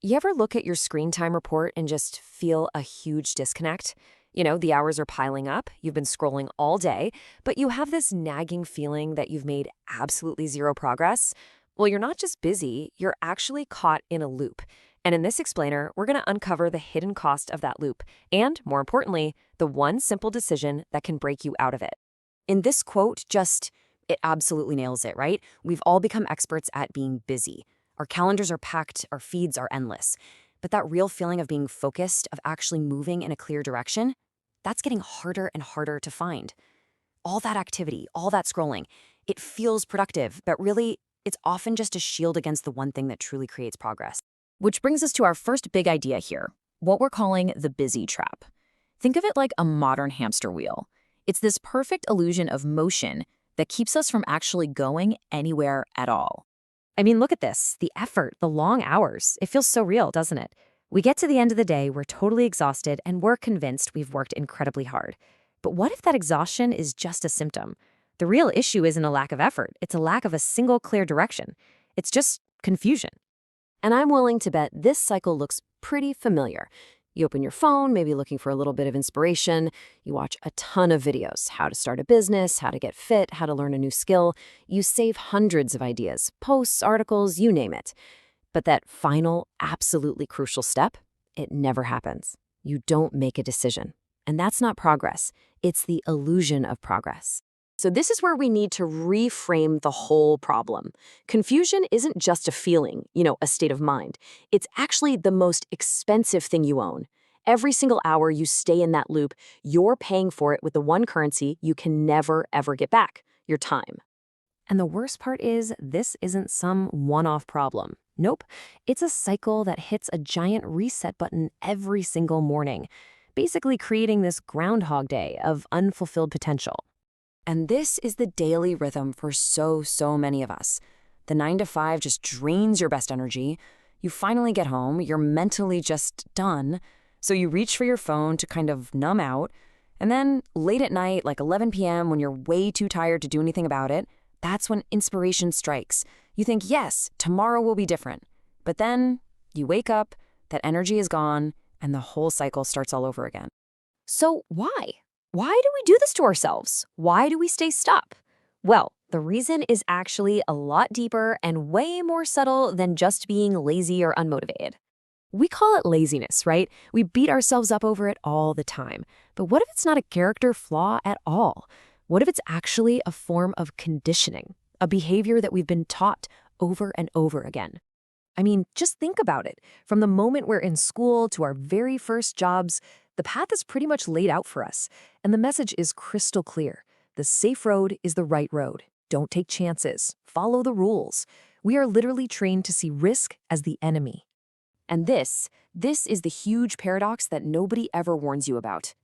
You ever look at your screen time report and just feel a huge disconnect? The hours are piling up, you've been scrolling all day, but you have this nagging feeling that you've made absolutely zero progress? Well, you're not just busy, you're actually caught in a loop. And in this explainer, we're going to uncover the hidden cost of that loop, and more importantly, the one simple decision that can break you out of it. In this quote, it absolutely nails it, right? We've all become experts at being busy. Our calendars are packed, our feeds are endless. But that real feeling of being focused, of actually moving in a clear direction, that's getting harder and harder to find. All that activity, all that scrolling, it feels productive, but really, it's often just a shield against the one thing that truly creates progress. Which brings us to our first big idea here, what we're calling the busy trap. Think of it like a modern hamster wheel. It's this perfect illusion of motion that keeps us from actually going anywhere at all. I mean, look at this, the effort, the long hours. It feels so real, doesn't it? We get to the end of the day, we're totally exhausted, and we're convinced we've worked incredibly hard. But what if that exhaustion is just a symptom? The real issue isn't a lack of effort, it's a lack of a single clear direction. It's just confusion. And I'm willing to bet this cycle looks pretty familiar. You open your phone, maybe looking for a little bit of inspiration. You watch a ton of videos, how to start a business, how to get fit, how to learn a new skill. You save hundreds of ideas, posts, articles, you name it. But that final, absolutely crucial step, it never happens. You don't make a decision. And that's not progress. It's the illusion of progress. So this is where we need to reframe the whole problem. Confusion isn't just a feeling, a state of mind. It's actually the most expensive thing you own. Every single hour you stay in that loop, you're paying for it with the one currency you can never, ever get back, your time. And the worst part is, this isn't some one-off problem. Nope, it's a cycle that hits a giant reset button every single morning, basically creating this Groundhog Day of unfulfilled potential. And this is the daily rhythm for so many of us. The 9 to 5 just drains your best energy. You finally get home, you're mentally just done. So you reach for your phone to kind of numb out. And then late at night, like 11 p.m., when you're way too tired to do anything about it, that's when inspiration strikes. You think, yes, tomorrow will be different. But then you wake up, that energy is gone, and the whole cycle starts all over again. So why? Why do we do this to ourselves? Why do we stay stuck? Well, the reason is actually a lot deeper and way more subtle than just being lazy or unmotivated. We call it laziness, right? We beat ourselves up over it all the time. But what if it's not a character flaw at all? What if it's actually a form of conditioning, a behavior that we've been taught over and over again? I mean, just think about it. From the moment we're in school to our very first jobs, the path is pretty much laid out for us, and the message is crystal clear. The safe road is the right road. Don't take chances. Follow the rules. We are literally trained to see risk as the enemy. And this is the huge paradox that nobody ever warns you about.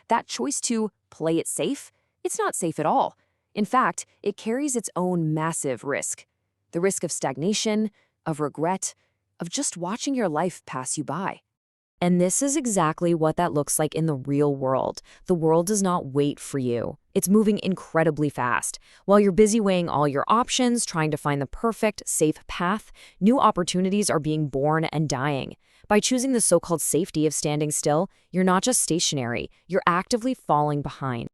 That choice to play it safe, it's not safe at all. In fact, it carries its own massive risk. The risk of stagnation, of regret, of just watching your life pass you by. And this is exactly what that looks like in the real world. The world does not wait for you. It's moving incredibly fast. While you're busy weighing all your options, trying to find the perfect, safe path, new opportunities are being born and dying. By choosing the so-called safety of standing still, you're not just stationary, you're actively falling behind.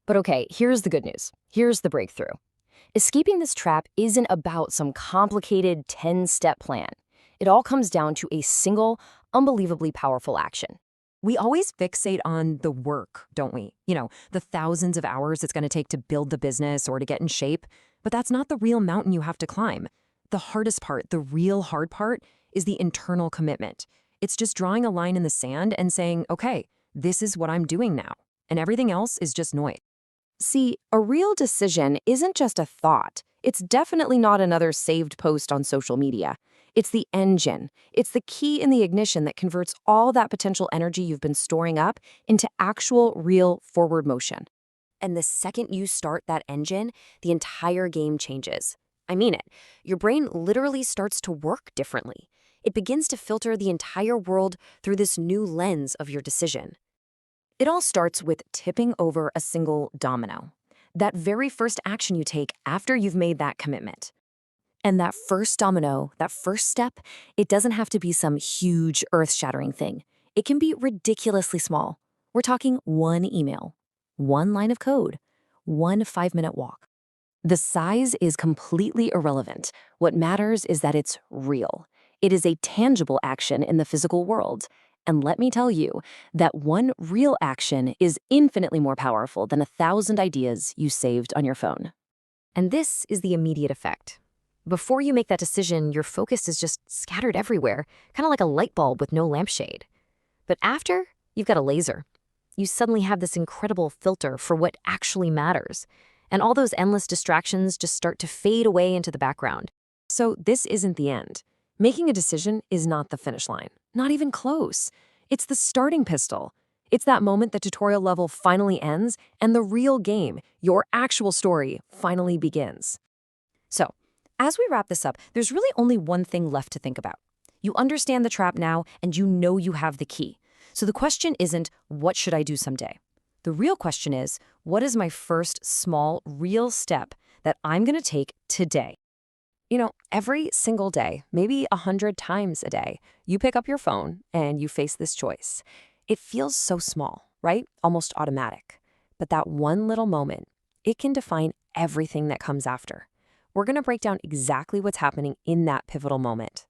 But okay, here's the good news. Here's the breakthrough. Escaping this trap isn't about some complicated 10-step plan. It all comes down to a single, unbelievably powerful action. We always fixate on the work, don't we? The thousands of hours it's going to take to build the business or to get in shape. But that's not the real mountain you have to climb. The hardest part, the real hard part, is the internal commitment. It's just drawing a line in the sand and saying, okay, this is what I'm doing now, and everything else is just noise. See, a real decision isn't just a thought. It's definitely not another saved post on social media. It's the engine. It's the key in the ignition that converts all that potential energy you've been storing up into actual, real forward motion. And the second you start that engine, the entire game changes. I mean it. Your brain literally starts to work differently. It begins to filter the entire world through this new lens of your decision. It all starts with tipping over a single domino. That very first action you take after you've made that commitment. And that first domino, that first step, it doesn't have to be some huge earth-shattering thing. It can be ridiculously small. We're talking one email, one line of code, one 5-minute walk. The size is completely irrelevant. What matters is that it's real. It is a tangible action in the physical world. And let me tell you that one real action is infinitely more powerful than 1,000 ideas you saved on your phone. And this is the immediate effect. Before you make that decision, your focus is just scattered everywhere, kind of like a light bulb with no lampshade. But after, you've got a laser. You suddenly have this incredible filter for what actually matters. And all those endless distractions just start to fade away into the background. So this isn't the end. Making a decision is not the finish line, not even close. It's the starting pistol. It's that moment the tutorial level finally ends and the real game, your actual story, finally begins. So, as we wrap this up, there's really only one thing left to think about. You understand the trap now and you know you have the key. So the question isn't, what should I do someday? The real question is, what is my first small, real step that I'm going to take today? You know, every single day, maybe 100 times a day, you pick up your phone and you face this choice. It feels so small, right? Almost automatic. But that one little moment, it can define everything that comes after. We're going to break down exactly what's happening in that pivotal moment.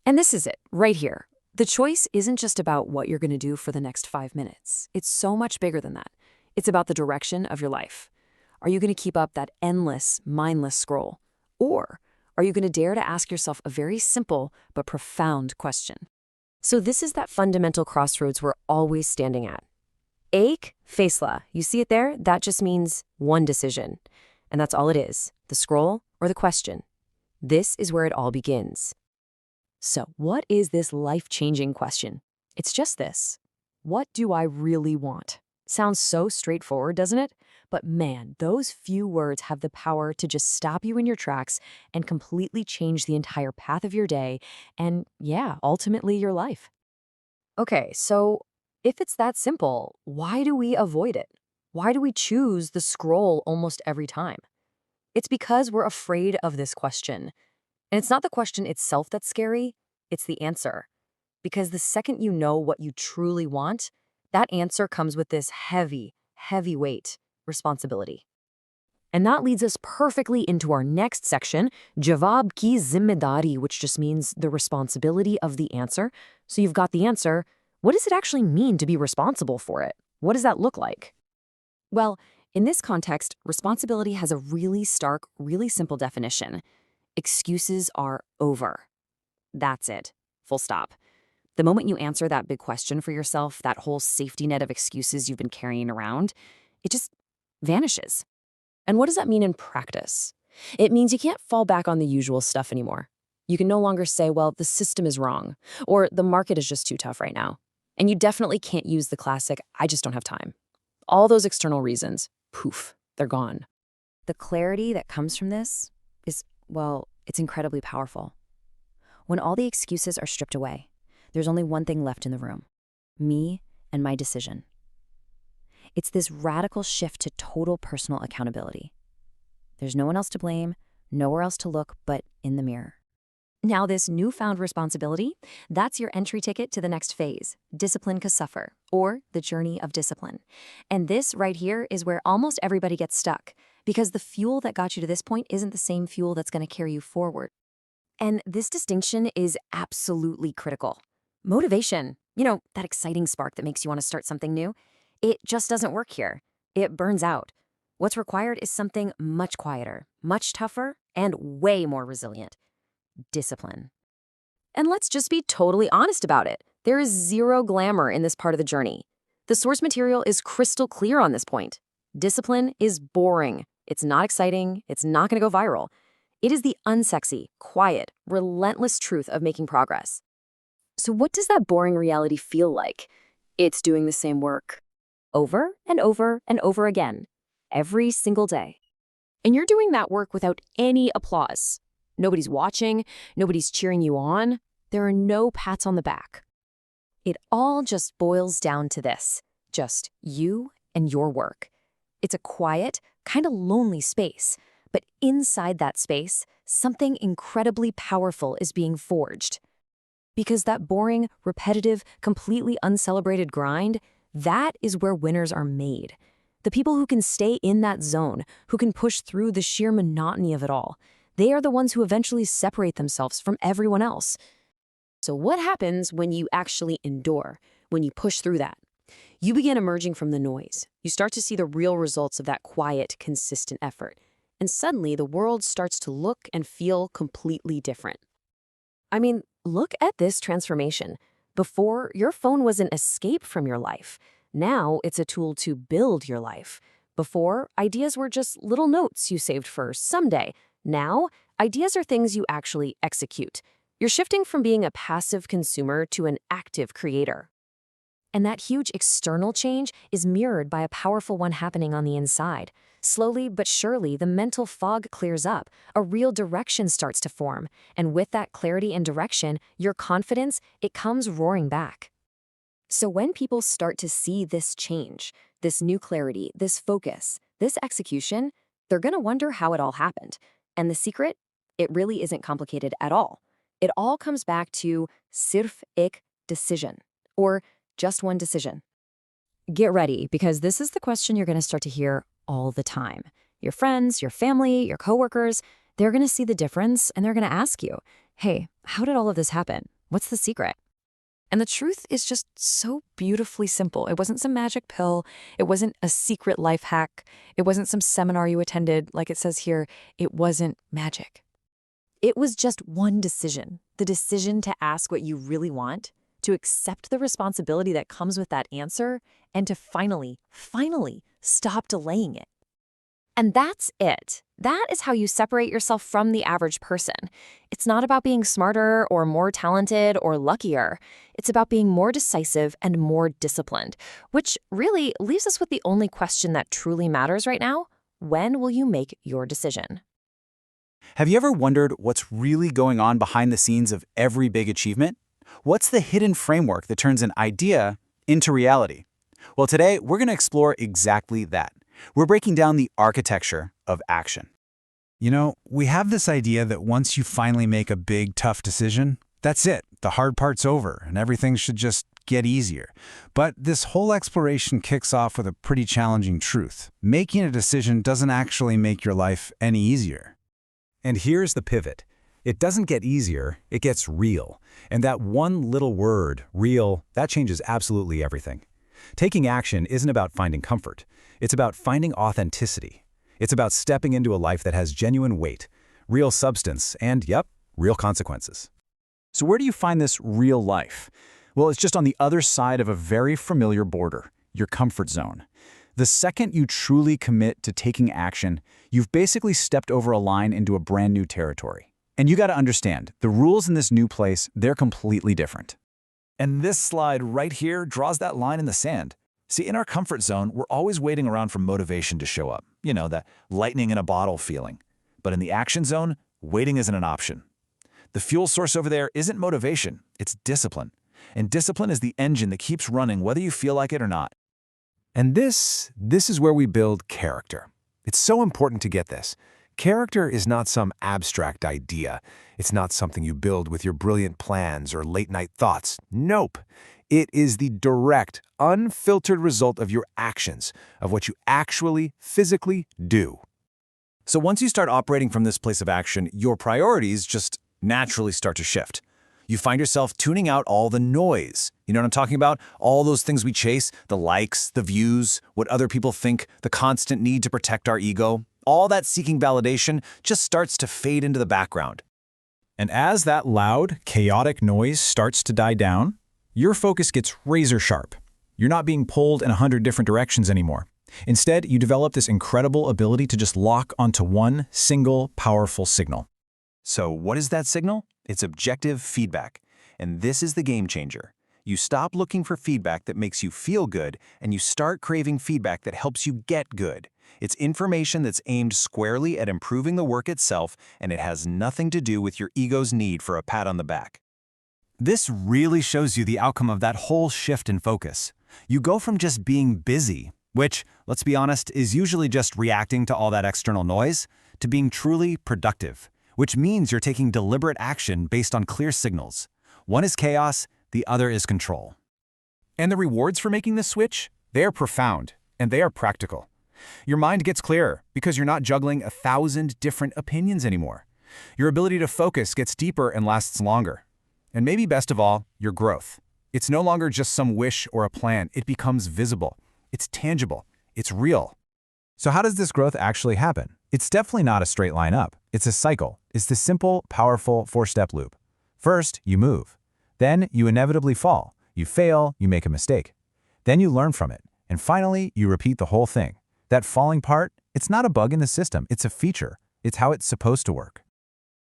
And this is it, right here. The choice isn't just about what you're going to do for the next 5 minutes. It's so much bigger than that. It's about the direction of your life. Are you going to keep up that endless, mindless scroll? Or are you going to dare to ask yourself a very simple but profound question? So this is that fundamental crossroads we're always standing at. Ek faisla. You see it there? That just means one decision. And that's all it is, the scroll or the question. This is where it all begins. So what is this life-changing question? It's just this. What do I really want? Sounds so straightforward, doesn't it? But man, those few words have the power to just stop you in your tracks and completely change the entire path of your day and, yeah, ultimately your life. Okay, so if it's that simple, why do we avoid it? Why do we choose the scroll almost every time? It's because we're afraid of this question. And it's not the question itself that's scary, it's the answer. Because the second you know what you truly want, that answer comes with this heavy, heavy weight, responsibility. And that leads us perfectly into our next section, jawab ki zimmedari, which just means the responsibility of the answer. So you've got the answer. What does it actually mean to be responsible for it? What does that look like? Well, in this context, responsibility has a really stark, really simple definition. Excuses are over. That's it. Full stop. The moment you answer that big question for yourself, that whole safety net of excuses you've been carrying around, it just vanishes. And what does that mean in practice? It means you can't fall back on the usual stuff anymore. You can no longer say, well, the system is wrong, or the market is just too tough right now. And you definitely can't use the classic, I just don't have time. All those external reasons, poof, they're gone. The clarity that comes from this is, well, it's incredibly powerful. When all the excuses are stripped away, there's only one thing left in the room: me and my decision. It's this radical shift to total personal accountability. There's no one else to blame, nowhere else to look but in the mirror. Now this newfound responsibility, that's your entry ticket to the next phase, discipline ka safar, or the journey of discipline. And this right here is where almost everybody gets stuck, because the fuel that got you to this point isn't the same fuel that's going to carry you forward. And this distinction is absolutely critical. Motivation, that exciting spark that makes you want to start something new, it just doesn't work here. It burns out. What's required is something much quieter, much tougher, and way more resilient. Discipline. And let's just be totally honest about it. There is zero glamour in this part of the journey. The source material is crystal clear on this point. Discipline is boring. It's not exciting. It's not going to go viral. It is the unsexy, quiet, relentless truth of making progress. So what does that boring reality feel like? It's doing the same work over and over and over again, every single day. And you're doing that work without any applause. Nobody's watching, nobody's cheering you on. There are no pats on the back. It all just boils down to this, just you and your work. It's a quiet, kind of lonely space, but inside that space, something incredibly powerful is being forged. Because that boring, repetitive, completely uncelebrated grind, that is where winners are made. The people who can stay in that zone, who can push through the sheer monotony of it all, they are the ones who eventually separate themselves from everyone else. So what happens when you actually endure, when you push through that? You begin emerging from the noise. You start to see the real results of that quiet, consistent effort. And suddenly the world starts to look and feel completely different. I mean, look at this transformation. Before, your phone was an escape from your life. Now it's a tool to build your life. Before, ideas were just little notes you saved for someday. Now, ideas are things you actually execute. You're shifting from being a passive consumer to an active creator. And that huge external change is mirrored by a powerful one happening on the inside. Slowly but surely, the mental fog clears up, a real direction starts to form, and with that clarity and direction, your confidence, it comes roaring back. So when people start to see this change, this new clarity, this focus, this execution, they're going to wonder how it all happened. And the secret? It really isn't complicated at all. It all comes back to sirf ek decision, or just one decision. Get ready, because this is the question you're going to start to hear all the time. Your friends, your family, your coworkers, they're going to see the difference and they're going to ask you, hey, how did all of this happen? What's the secret? And the truth is just so beautifully simple. It wasn't some magic pill. It wasn't a secret life hack. It wasn't some seminar you attended, like it says here. It wasn't magic. It was just one decision, the decision to ask what you really want, to accept the responsibility that comes with that answer, and to finally stop delaying it. And that's it. That is how you separate yourself from the average person. It's not about being smarter or more talented or luckier. It's about being more decisive and more disciplined, which really leaves us with the only question that truly matters right now. When will you make your decision? Have you ever wondered what's really going on behind the scenes of every big achievement? What's the hidden framework that turns an idea into reality? Well, today we're going to explore exactly that. We're breaking down the architecture of action. You know, we have this idea that once you finally make a big, tough decision, that's it. The hard part's over and everything should just get easier. But this whole exploration kicks off with a pretty challenging truth. Making a decision doesn't actually make your life any easier. And here's the pivot. It doesn't get easier, it gets real. And that one little word, real, that changes absolutely everything. Taking action isn't about finding comfort. It's about finding authenticity. It's about stepping into a life that has genuine weight, real substance, and, yep, real consequences. So where do you find this real life? Well, it's just on the other side of a very familiar border, your comfort zone. The second you truly commit to taking action, you've basically stepped over a line into a brand new territory. And you got to understand, the rules in this new place, they're completely different. And this slide right here draws that line in the sand. See, in our comfort zone, we're always waiting around for motivation to show up. You know, that lightning in a bottle feeling. But in the action zone, waiting isn't an option. The fuel source over there isn't motivation, it's discipline. And discipline is the engine that keeps running whether you feel like it or not. And this is where we build character. It's so important to get this. Character is not some abstract idea. It's not something you build with your brilliant plans or late-night thoughts. Nope. It is the direct, unfiltered result of your actions, of what you actually, physically do. So once you start operating from this place of action, your priorities just naturally start to shift. You find yourself tuning out all the noise. You know what I'm talking about? All those things we chase, the likes, the views, what other people think, the constant need to protect our ego. All that seeking validation just starts to fade into the background. And as that loud, chaotic noise starts to die down, your focus gets razor sharp. You're not being pulled in 100 different directions anymore. Instead, you develop this incredible ability to just lock onto one single powerful signal. So what is that signal? It's objective feedback. And this is the game changer. You stop looking for feedback that makes you feel good, and you start craving feedback that helps you get good. It's information that's aimed squarely at improving the work itself, and it has nothing to do with your ego's need for a pat on the back. This really shows you the outcome of that whole shift in focus. You go from just being busy, which, let's be honest, is usually just reacting to all that external noise, to being truly productive, which means you're taking deliberate action based on clear signals. One is chaos, the other is control. And the rewards for making this switch? They are profound, and they are practical. Your mind gets clearer because you're not juggling 1,000 different opinions anymore. Your ability to focus gets deeper and lasts longer. And maybe best of all, your growth. It's no longer just some wish or a plan. It becomes visible. It's tangible. It's real. So how does this growth actually happen? It's definitely not a straight line up. It's a cycle. It's the simple, powerful 4-step loop. First, you move. Then you inevitably fall. You fail, you make a mistake. Then you learn from it. And finally, you repeat the whole thing. That falling part, it's not a bug in the system. It's a feature. It's how it's supposed to work.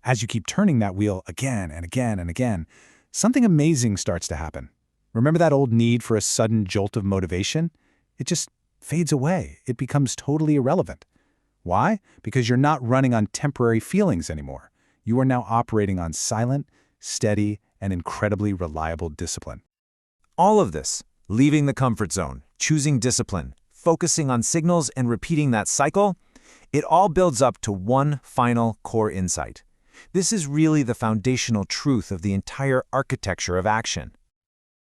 As you keep turning that wheel again and again and again, something amazing starts to happen. Remember that old need for a sudden jolt of motivation? It just fades away. It becomes totally irrelevant. Why? Because you're not running on temporary feelings anymore. You are now operating on silent, steady, and incredibly reliable discipline. All of this, leaving the comfort zone, choosing discipline, focusing on signals and repeating that cycle, it all builds up to one final core insight. This is really the foundational truth of the entire architecture of action.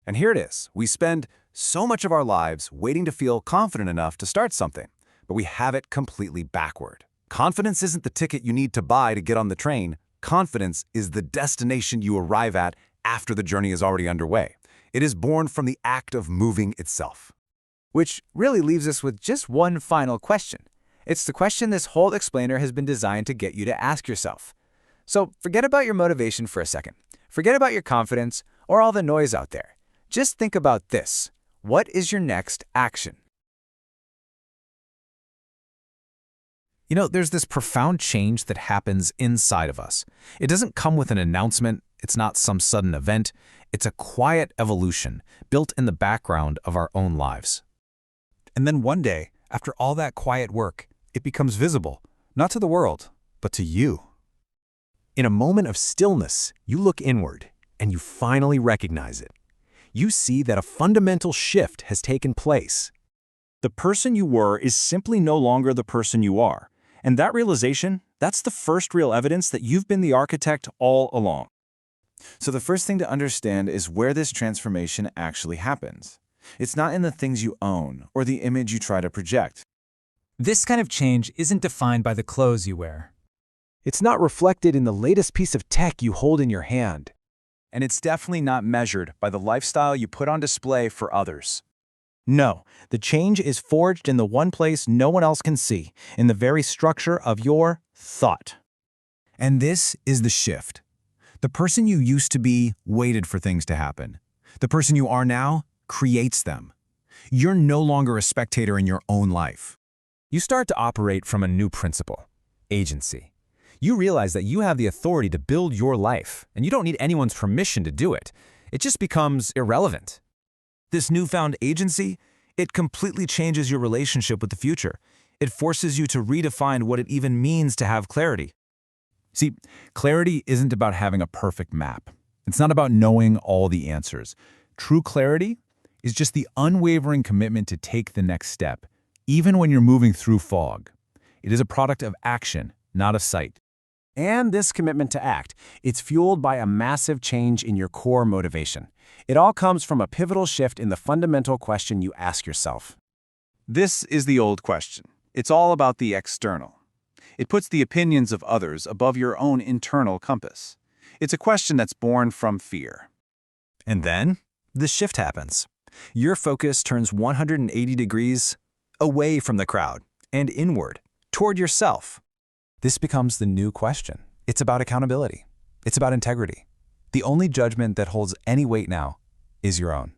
And here it is. We spend so much of our lives waiting to feel confident enough to start something, but we have it completely backward. Confidence isn't the ticket you need to buy to get on the train. Confidence is the destination you arrive at after the journey is already underway. It is born from the act of moving itself. Which really leaves us with just one final question. It's the question this whole explainer has been designed to get you to ask yourself. So forget about your motivation for a second. Forget about your confidence or all the noise out there. Just think about this. What is your next action? You know, there's this profound change that happens inside of us. It doesn't come with an announcement. It's not some sudden event. It's a quiet evolution built in the background of our own lives. And then one day, after all that quiet work, it becomes visible, not to the world, but to you. In a moment of stillness, you look inward, and you finally recognize it. You see that a fundamental shift has taken place. The person you were is simply no longer the person you are. And that realization, that's the first real evidence that you've been the architect all along. So the first thing to understand is where this transformation actually happens. It's not in the things you own or the image you try to project. This kind of change isn't defined by the clothes you wear. It's not reflected in the latest piece of tech you hold in your hand. And it's definitely not measured by the lifestyle you put on display for others. No, the change is forged in the one place no one else can see, in the very structure of your thought. And this is the shift. The person you used to be waited for things to happen. The person you are now creates them. You're no longer a spectator in your own life. You start to operate from a new principle, agency. You realize that you have the authority to build your life, and you don't need anyone's permission to do it. It just becomes irrelevant. This newfound agency, it completely changes your relationship with the future. It forces you to redefine what it even means to have clarity. See, clarity isn't about having a perfect map. It's not about knowing all the answers. True clarity is just the unwavering commitment to take the next step, even when you're moving through fog. It is a product of action, not of sight. And this commitment to act, it's fueled by a massive change in your core motivation. It all comes from a pivotal shift in the fundamental question you ask yourself. This is the old question. It's all about the external. It puts the opinions of others above your own internal compass. It's a question that's born from fear. And then, the shift happens. Your focus turns 180 degrees away from the crowd and inward, toward yourself. This becomes the new question. It's about accountability. It's about integrity. The only judgment that holds any weight now is your own.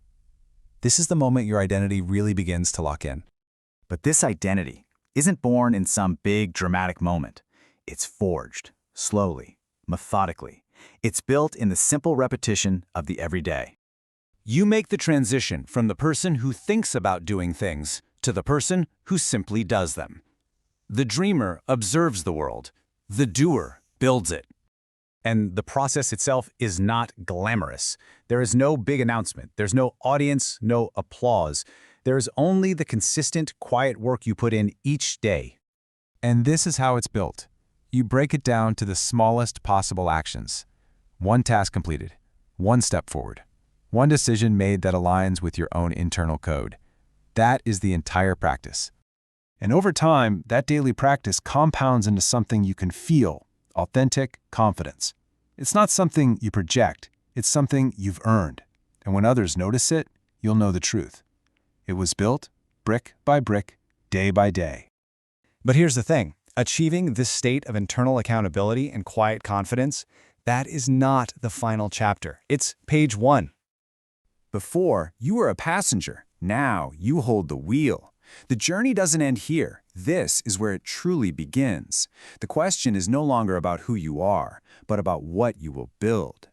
This is the moment your identity really begins to lock in. But this identity isn't born in some big dramatic moment. It's forged, slowly, methodically. It's built in the simple repetition of the everyday. You make the transition from the person who thinks about doing things to the person who simply does them. The dreamer observes the world. The doer builds it. And the process itself is not glamorous. There is no big announcement. There's no audience, no applause. There is only the consistent, quiet work you put in each day. And this is how it's built. you break it down to the smallest possible actions. One task completed, one step forward, one decision made that aligns with your own internal code. That is the entire practice. And over time, that daily practice compounds into something you can feel, authentic confidence. It's not something you project, it's something you've earned. And when others notice it, you'll know the truth. It was built, brick by brick, day by day. But here's the thing. Achieving this state of internal accountability and quiet confidence, that is not the final chapter. It's page 1. Before, you were a passenger. Now, you hold the wheel. The journey doesn't end here. This is where it truly begins. The question is no longer about who you are, but about what you will build.